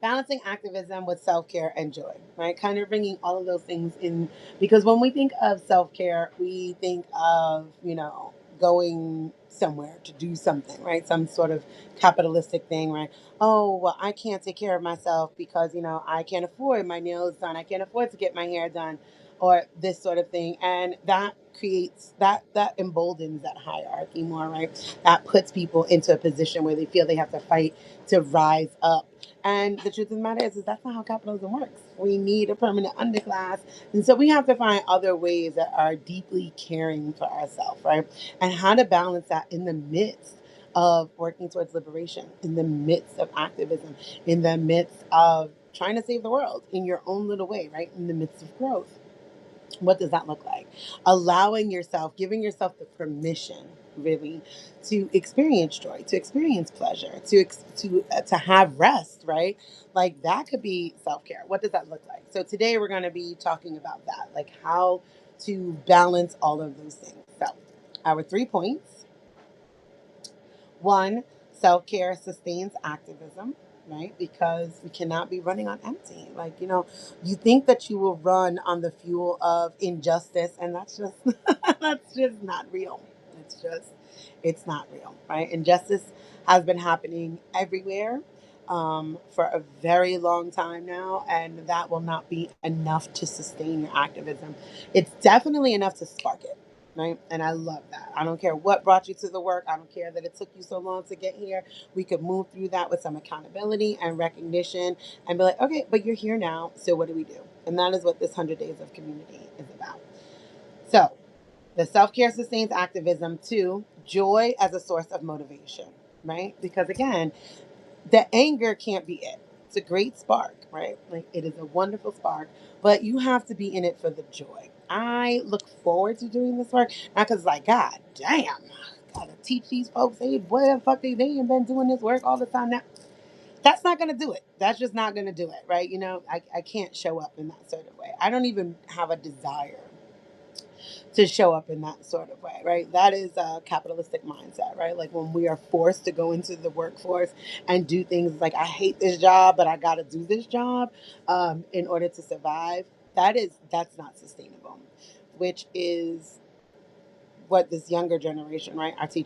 balancing activism with self-care and joy, right? Kind of bringing all of those things in, because when we think of self-care, we think of, going somewhere to do something, right? Some sort of capitalistic thing, right? Oh, well, I can't take care of myself because, I can't afford my nails done. I can't afford to get my hair done, or this sort of thing. And that creates that emboldens that hierarchy more, right? That puts people into a position where they feel they have to fight to rise up. And the truth of the matter is that's not how capitalism works. We need a permanent underclass. And so we have to find other ways that are deeply caring for ourselves, right? And how to balance that in the midst of working towards liberation, in the midst of activism, in the midst of trying to save the world in your own little way, right? In the midst of growth. What does that look like? Allowing yourself, giving yourself the permission, really, to experience joy, to experience pleasure, to have rest, right? Like that could be self care. What does that look like? So today we're going to be talking about that, like how to balance all of those things. So, our 3 points: one, self care sustains activism, right? Because we cannot be running on empty. Like, you think that you will run on the fuel of injustice, and that's just that's just not real. It's not real, right? Injustice has been happening everywhere for a very long time now, and that will not be enough to sustain your activism. It's definitely enough to spark it, right? And I love that. I don't care what brought you to the work. I don't care that it took you so long to get here. We could move through that with some accountability and recognition and be like, okay, but you're here now. So what do we do? And that is what this 100 Days of Community is about. So the self care sustains activism. Two, joy as a source of motivation, right? Because again, the anger can't be it. It's a great spark, right? Like it is a wonderful spark, but you have to be in it for the joy. I look forward to doing this work, not because like, God damn, gotta teach these folks, hey, what the fuck they ain't been doing this work all the time now. That's not gonna do it. That's just not gonna do it, right? I can't show up in that sort of way. I don't even have a desire to show up in that sort of way, right? That is a capitalistic mindset, right? Like when we are forced to go into the workforce and do things like, I hate this job, but I got to do this job in order to survive. That's not sustainable, which is what this younger generation, right, are teaching